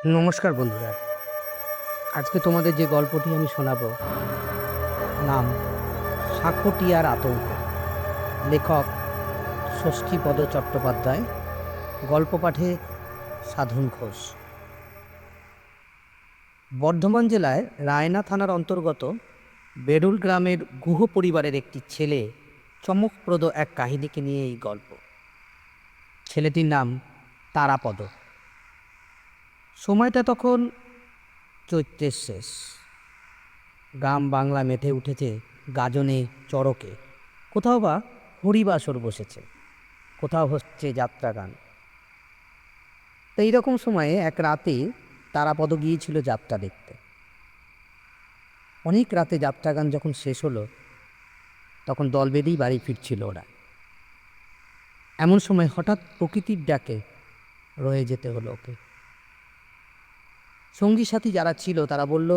নমস্কার বন্ধুরা। আজকে তোমাদের যে গল্পটি আমি শোনাবো, নাম শাঁখটিয়ার আতঙ্ক। লেখক ষষ্ঠীপদ চট্টোপাধ্যায়। গল্প পাঠে সাধন ঘোষ। বর্ধমান জেলায় রায়না থানার অন্তর্গত বেরুল গ্রামের গুহ পরিবারের একটি ছেলে চমকপ্রদ এক কাহিনীকে নিয়ে এই গল্প। ছেলেটির নাম তারাপদ। সময়টা তখন চৈত্রের শেষ। গ্রাম বাংলা মেতে উঠেছে গাজনে, চড়কে। কোথাও বা হরিবাসর বসেছে, কোথাও হচ্ছে যাত্রা গান। তো এইরকম সময়ে এক রাতে তারাপদ গিয়েছিল যাত্রা দেখতে। অনেক রাতে যাত্রা গান যখন শেষ হলো, তখন দল বেঁধেই বাড়ি ফিরছিল ওরা। এমন সময় হঠাৎ প্রকৃতির ডাকে রয়ে যেতে হলো ওকে। সঙ্গী সাথী যারা ছিল তারা বলল,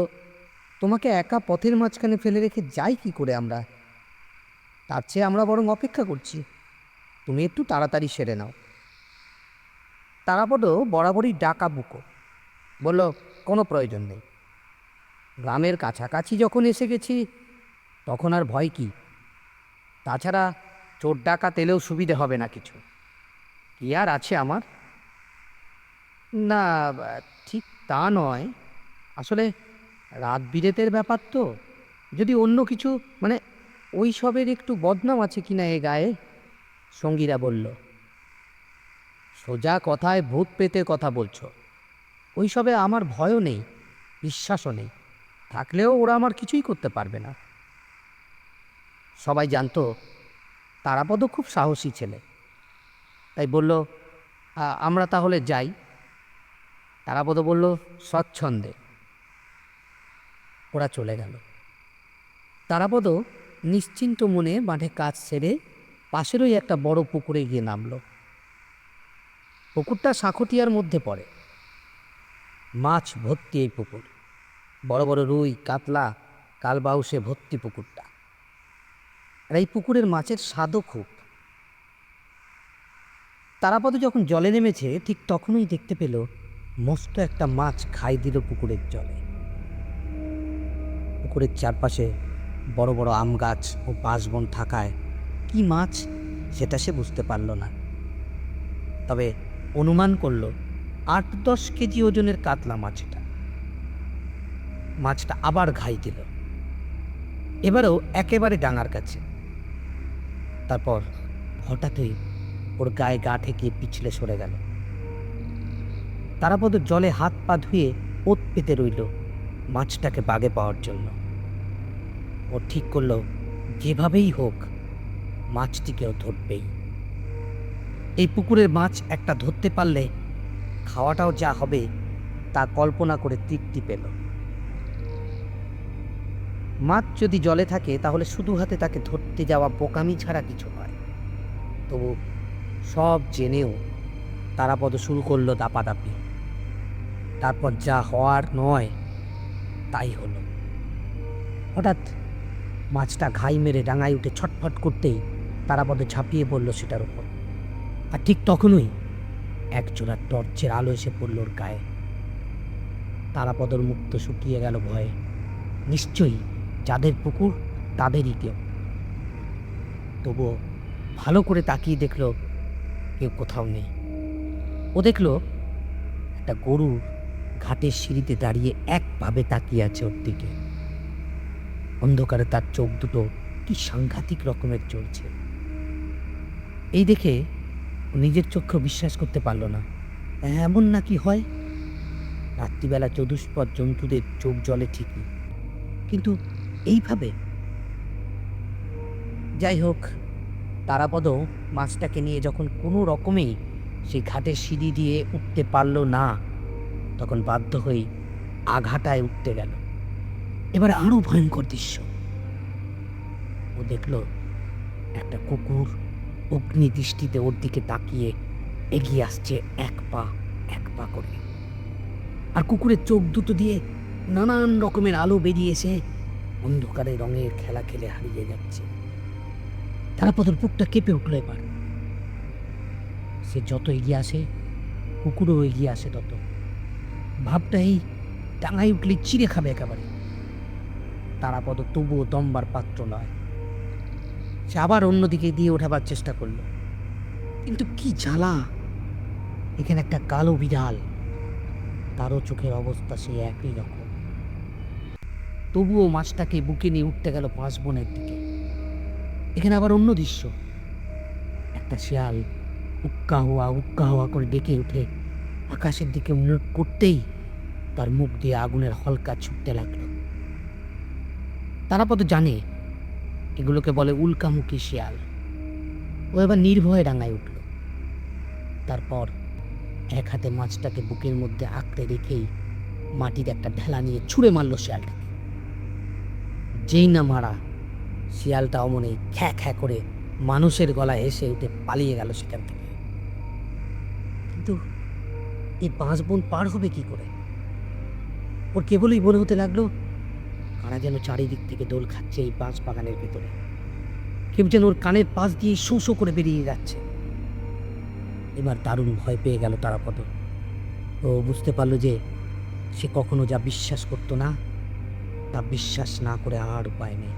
তোমাকে একা পথের মাঝখানে ফেলে রেখে যাই কি করে আমরা? তার চেয়ে আমরা বরং অপেক্ষা করছি, তুমি একটু তাড়াতাড়ি সেরে নাও। তারাপদও বরাবরই ডাকা বুকো, বলল, কোনো প্রয়োজন নেই। গ্রামের কাছাকাছি যখন এসে গেছি তখন আর ভয় কি? তাছাড়া চোর ডাকাত এলেও সুবিধে হবে না কিছু। কি আর আছে আমার? না, ঠিক তা নয়। আসলে রাত বিরেতের ব্যাপার তো, যদি অন্য কিছু মানে ওই সবের একটু বদনাম আছে কিনা এ গায়ে। সঙ্গীরা বলল, সোজা কথায় ভূত পেতের কথা বলছো। ওইসবে আমার ভয়ও নেই, বিশ্বাসও নেই। থাকলেও ওরা আমার কিছুই করতে পারবে না। সবাই জানতো তারাপদ খুব সাহসী ছেলে, তাই বলল, আমরা তাহলে যাই। তারাপদ বলল, স্বচ্ছন্দে। ওরা চলে গেল। তারাপদ নিশ্চিন্ত মনে মাঠে কাজ সেরে পাশেরই একটা বড় পুকুরে গিয়ে নামল। পুকুরটা শাঁখটিয়ার মধ্যে পড়ে। মাছ ভর্তি এই পুকুর। বড় বড় রুই, কাতলা, কালবাউসে ভর্তি পুকুরটা। আর এই পুকুরের মাছের স্বাদও খুব। তারাপদ যখন জলে নেমেছে ঠিক তখনই দেখতে পেল মস্ত একটা মাছ খাই দিল পুকুরের জলে। পুকুরের চারপাশে বড় বড় আম গাছ ও বাঁশবন থাকায় কি মাছ সেটা সে বুঝতে পারল না। তবে অনুমান করল ৮-১০ কেজি ওজনের কাতলা মাছ এটা। মাছটা আবার ঘাই দিল, এবারেও একেবারে ডাঙার কাছে। তারপর হঠাৎই ওর গায়ে গা ঠেকিয়ে পিছলে সরে গেল। তারাপদ জলে হাত পা ধুয়ে ওত পেতে রইল মাছটাকে বাগে পাওয়ার জন্য। ও ঠিক করল যেভাবেই হোক মাছটিকেও ধরবেই। এই পুকুরের মাছ একটা ধরতে পারলে খাওয়াটাও যা হবে তা কল্পনা করে তৃপ্তি পেল। মাছ যদি জলে থাকে তাহলে শুধু হাতে তাকে ধরতে যাওয়া বোকামি ছাড়া কিছু নয়। তবু সব জেনেও তারাপদ শুরু করলো দাপাদাপি। তারপর যা হওয়ার নয় তাই হলো। হঠাৎ মাছটা ঘাই মেরে ডাঙায় উঠে ছটফট করতেই তারাপদ ঝাঁপিয়ে পড়ল সেটার উপর। আর ঠিক তখনই একজোড়া টর্চের আলো এসে পড়ল ওর গায়ে। তারাপদর মুখ তো শুকিয়ে গেল ভয়ে। নিশ্চয়ই যাদের পুকুর তাদেরই কেউ। তবুও ভালো করে তাকিয়ে দেখল কেউ কোথাও নেই। ও দেখল একটা গরু ঘাটের সিঁড়িতে দাঁড়িয়ে একভাবে তাকিয়ে আছে ওর দিকে। অন্ধকারে তার চোখ দুটো কি সাংঘাতিক রকমের জ্বলছে। এই দেখে নিজের চক্ষু বিশ্বাস করতে পারল না। এমন নাকি হয়? রাত্রিবেলা চতুষ্পদ জন্তুদের চোখ জ্বলে ঠিকই, কিন্তু এইভাবে? যাই হোক, তারাপদ মাছটাকে নিয়ে যখন কোনো রকমেই সেই ঘাটের সিঁড়ি দিয়ে উঠতে পারল না, তখন বাধ্য হয়ে আঘাটায় উঠতে গেল। এবার আরো ভয়ঙ্কর দৃশ্য। ও দেখল একটা কুকুর অগ্নি দৃষ্টিতে ওর দিকে তাকিয়ে এগিয়ে আসছে এক পা এক পা করে। আর কুকুরের চোখ দুটো দিয়ে নানান রকমের আলো বেরিয়ে এসে অন্ধকারে রঙের খেলা খেলে হারিয়ে যাচ্ছে। তারাপদর বুকটা কেঁপে উঠল। এবার সে যত এগিয়ে আসে কুকুরও এগিয়ে আসে তত। ভাবটা এই ডাঙায় উঠলে চিড়ে খাবে একেবারে। তারাপদ তবুও দমবার পাত্র নয়। সে আবার অন্যদিকে দিয়ে ওঠাবার চেষ্টা করলো, কিন্তু কি জ্বালা! এখানে একটা কালো বিড়াল, তারও চোখের অবস্থা সেই একই রকম। তবুও মাছটাকে বুকে নিয়ে উঠতে গেল বাঁশবনের দিকে। এখানে আবার অন্য দৃশ্য। একটা শিয়াল উক্কা হওয়া করে ডেকে উঠে আকাশের দিকে মুখ করতেই তার মুখ দিয়ে আগুনের হলকা ছুটতে লাগলো। তারাপদ জানে এগুলোকে বলে উল্কামুখী শিয়াল। ও এবার নির্ভয়ে ডাঙায় উঠল। তারপর এক হাতে মাছটাকে বুকের মধ্যে আঁকড়ে রেখেই মাটির একটা ঢেলা নিয়ে ছুঁড়ে মারল শিয়ালটাকে। যেই না মারা, শিয়ালটা অমনে খ্যা খ্যা করে মানুষের গলায় হেসে উঠে পালিয়ে গেল সেখান থেকে। কিন্তু এই বাঁশবন পার হবে কি করে? ওর কেবলই মনে হতে লাগলো কারা যেন চারিদিক থেকে দোল খাচ্ছে এই বাঁশ বাগানের ভেতরে। কেউ যেন ওর কানের পাশ দিয়ে শো শো করে বেরিয়ে যাচ্ছে। এবার দারুণ ভয় পেয়ে গেল তারাপদ। ও বুঝতে পারলো যে সে কখনো যা বিশ্বাস করতো না, তা বিশ্বাস না করে আর উপায় নেই।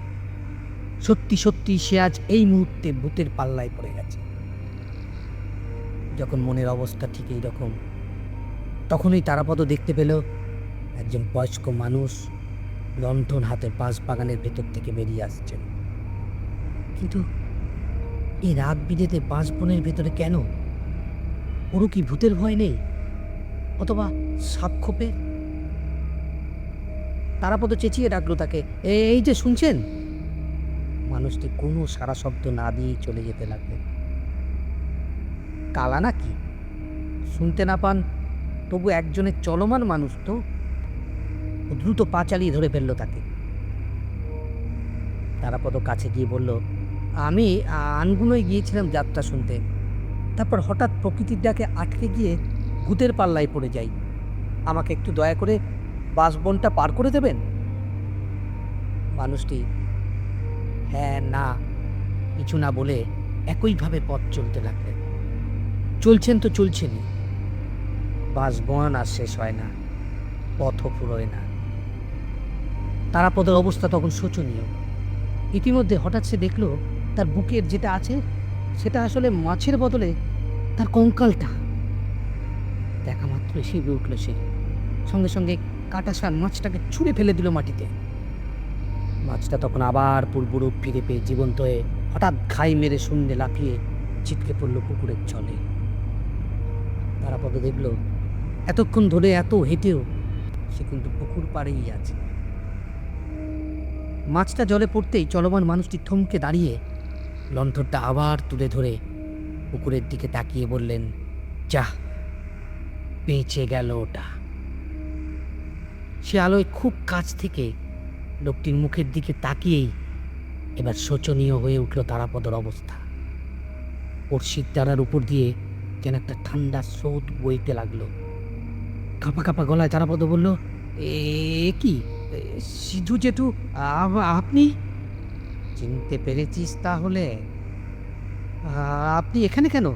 সত্যি সত্যি সে আজ এই মুহূর্তে ভূতের পাল্লায় পড়ে গেছে। যখন মনের অবস্থা ঠিক এই রকম, তখনই তারাপদ দেখতে পেল একজন বয়স্ক মানুষ লণ্ঠন হাতে বাঁশ বাগানের ভেতর থেকে বেরিয়ে আসছেন। কিন্তু এই রাত বিরেতে বাঁশ বনের ভেতরে কেন? ওরও কি ভূতের ভয় নেই, অথবা সাপ খোপের? তারাপদ চেঁচিয়ে ডাকলো তাকে, এই যে শুনছেন? মানুষটি কোনো সারা শব্দ না দিয়েই চলে যেতে লাগলেন। কালা নাকি? শুনতে না পান, তবু একজনের চলমান মানুষ তো। ও দ্রুত পা চালিয়ে ধরে ফেললো তাকে। তারাপদ কাছে গিয়ে বলল, আমি আনগুলোয় গিয়েছিলাম যাত্রা শুনতে, তারপর হঠাৎ প্রকৃতির ডাকে আটকে গিয়ে ভূতের পাল্লায় পড়ে যাই। আমাকে একটু দয়া করে বাঁশবনটা পার করে দেবেন? মানুষটি হ্যাঁ না কিছু না বলে একইভাবে পথ চলতে লাগলেন। চলছেন তো চলছেনই, বাঁশবন আর শেষ হয় না, পথও ফুরোয় না। তারাপদের অবস্থা তখন শোচনীয়। ইতিমধ্যে হঠাৎ সে দেখল তার বুকের যেটা আছে সেটা আসলে মাছের বদলে তার কঙ্কালটা। দেখা মাত্র শিবে উঠল সে। সঙ্গে সঙ্গে কাটাসার মাছটাকে ছুঁড়ে ফেলে দিল মাটিতে। মাছটা তখন আবার পূর্বরূপ ফিরে পেয়ে জীবন্ত হয়ে হঠাৎ ঘাই মেরে শূন্যে লাফিয়ে ছিটকে পড়ল পুকুরের জলে। তারাপদ দেখল এতক্ষণ ধরে এত হেঁটেও সে কিন্তু পুকুর পাড়েই আছে। মাছটা জলে পড়তেই চলমান মানুষটি থমকে দাঁড়িয়ে লণ্ঠনটা আবার তুলে ধরে পুকুরের দিকে তাকিয়ে বললেন, যাহ, বেঁচে গেল ওটা। সে আলোয় খুব কাছ থেকে লোকটির মুখের দিকে তাকিয়েই এবার শোচনীয় হয়ে উঠল তারাপদর অবস্থা। ওর শিরদাঁড়ার উপর দিয়ে যেন একটা ঠান্ডা স্রোত বইতে লাগলো। কাঁপা কাঁপা গলায় তারাপদ বলল, এ কি সিধু জেঠু, আপনি? চিনতে পেরেছিস তাহলে? আপনি এখানে কেন?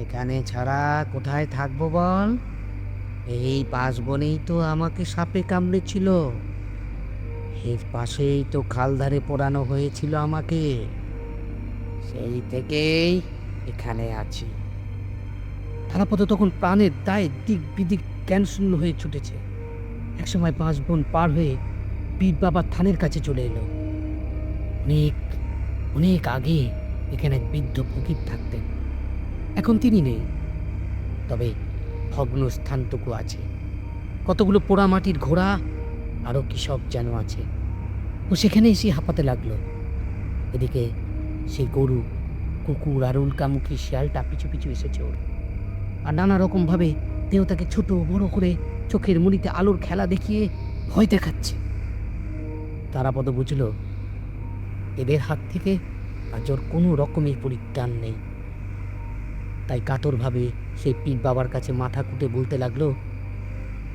এখানে ছাড়া কোথায় থাকবো বল? এই বাঁশবনেই তো আমাকে সাপে কামড়েছিল, এর পাশেই তো খালধারে পোড়ানো হয়েছিল আমাকে, সেই থেকেই এখানে আছি। তারাপদ তখন প্রাণের দায়ে দিক বিদিক জ্ঞানশূন্য হয়ে ছুটেছে। একসময় বাঁশবন পার হয়ে পীর বাবার থানের কাছে চলে এলো। অনেক অনেক আগে এখানে এক বৃদ্ধ ফকির থাকতেন। এখন তিনি নেই, তবে ভগ্ন স্থানটুকু আছে। কতগুলো পোড়া মাটির ঘোড়া, আরও কি সব যেন আছে। ও সেখানে এসে হাঁপাতে লাগলো। এদিকে সেই গরু, কুকুর আর উল্কামুখী শিয়ালটা পিছু পিছু এসেছে ওর। আর নানা রকমভাবে দেহ তাকে ছোট বড় করে চোখের মুড়িতে আলোর খেলা দেখিয়ে ভয় দেখাচ্ছে। তারাপদ বুঝল এদের হাত থেকে আজ ওর কোনো রকমের পরিত্রাণ নেই। তাই কাতরভাবে সেই পীর বাবার কাছে মাথা কুটে বলতে লাগলো,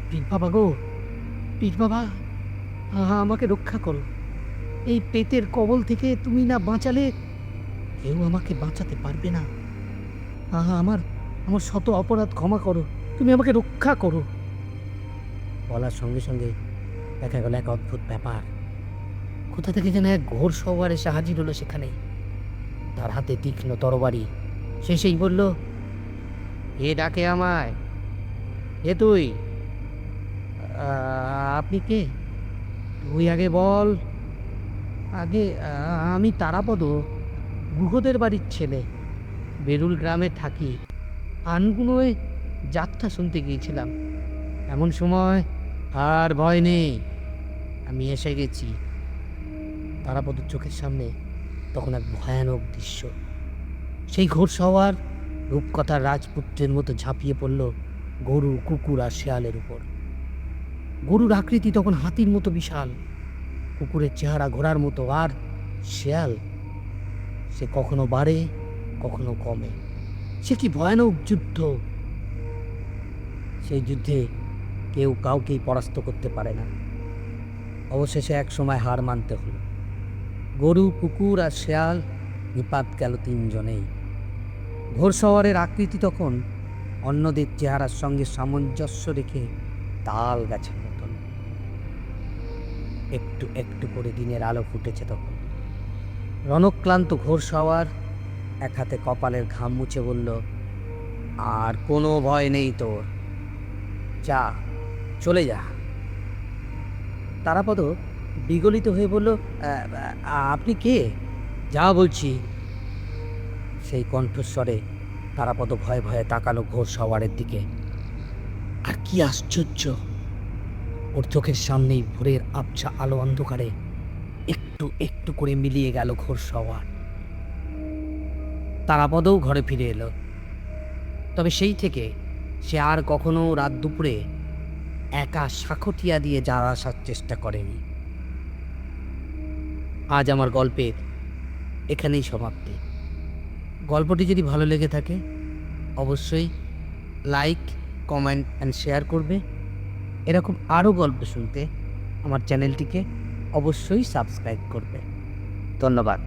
পীর বাবা গো, পীর বাবা, আমাকে রক্ষা করো। এই পেটের কবল থেকে তুমি না বাঁচালে কেউ আমাকে বাঁচাতে পারবে না। আমার আমার শত অপরাধ ক্ষমা করো, তুমি আমাকে রক্ষা করো। বলার সঙ্গে সঙ্গে দেখা গেল এক অদ্ভুত ব্যাপার। কোথা থেকে যেন এক ঘোর সওয়ার এসে হাজির হলো সেখানে, তার হাতে তীক্ষ্ণ তরবারি। সে সেই বলল, এ ডাকে আমায়, এ তুই? আপনি কে? তুই আগে বল। আগে আমি তারাপদ, গুহদের বাড়ির ছেলে, বেরুল গ্রামে থাকি। আনগুনোয় যাত্রা শুনতে গিয়েছিলাম, এমন সময়। আর ভয় নেই, আমি এসে গেছি। তারাপদর চোখের সামনে তখন এক ভয়ানক দৃশ্য। সেই ঘোর সওয়ার রূপকথার রাজপুত্রের মতো ঝাঁপিয়ে পড়ল গরু, কুকুর আর শেয়ালের উপর। গরুর আকৃতি তখন হাতির মতো বিশাল, কুকুরের চেহারা ঘোড়ার মতো, আর শেয়াল সে কখনো বাড়ে কখনো কমে। সে কি ভয়ানক যুদ্ধ! সেই যুদ্ধে কেউ কাউকেই পরাস্ত করতে পারে না। অবশেষে এক সময় হার মানতে হলো। গরু, কুকুর আর শেয়াল নিপাত গেল তিনজনেই। ঘোড়সওয়ারের আকৃতি তখন অন্যদের চেহারার সঙ্গে সামঞ্জস্য রেখে তাল গাছের মতন। একটু একটু করে দিনের আলো ফুটেছে তখন। রণক্লান্ত ঘোড়সওয়ার এক হাতে কপালের ঘাম মুছে বলল, আর কোনো ভয় নেই তোর, যা, চলে যা। তারাপদ বিগলিত হয়ে বলল, আপনি কে? যা বলছি। সেই কণ্ঠস্বরে তারাপদ ভয়ে ভয়ে তাকালো ঘোড়সওয়ারের দিকে। আর কি আশ্চর্য, ওর চোখের সামনেই ভোরের আবছা আলো অন্ধকারে একটু একটু করে মিলিয়ে গেল ঘোড়সওয়ার। তারাপদও ঘরে ফিরে এলো। তবে সেই থেকে সে আর কখনো রাত দুপুরে একা শাখটিয়া দিয়ে যাওয়া আসার চেষ্টা করেনি। আজ আমার গল্পের এখানেই সমাপ্তি। গল্পটি যদি ভালো লেগে থাকে অবশ্যই লাইক, কমেন্ট অ্যান্ড শেয়ার করবে। এরকম আরও গল্প শুনতে আমার চ্যানেলটিকে অবশ্যই সাবস্ক্রাইব করবে। ধন্যবাদ।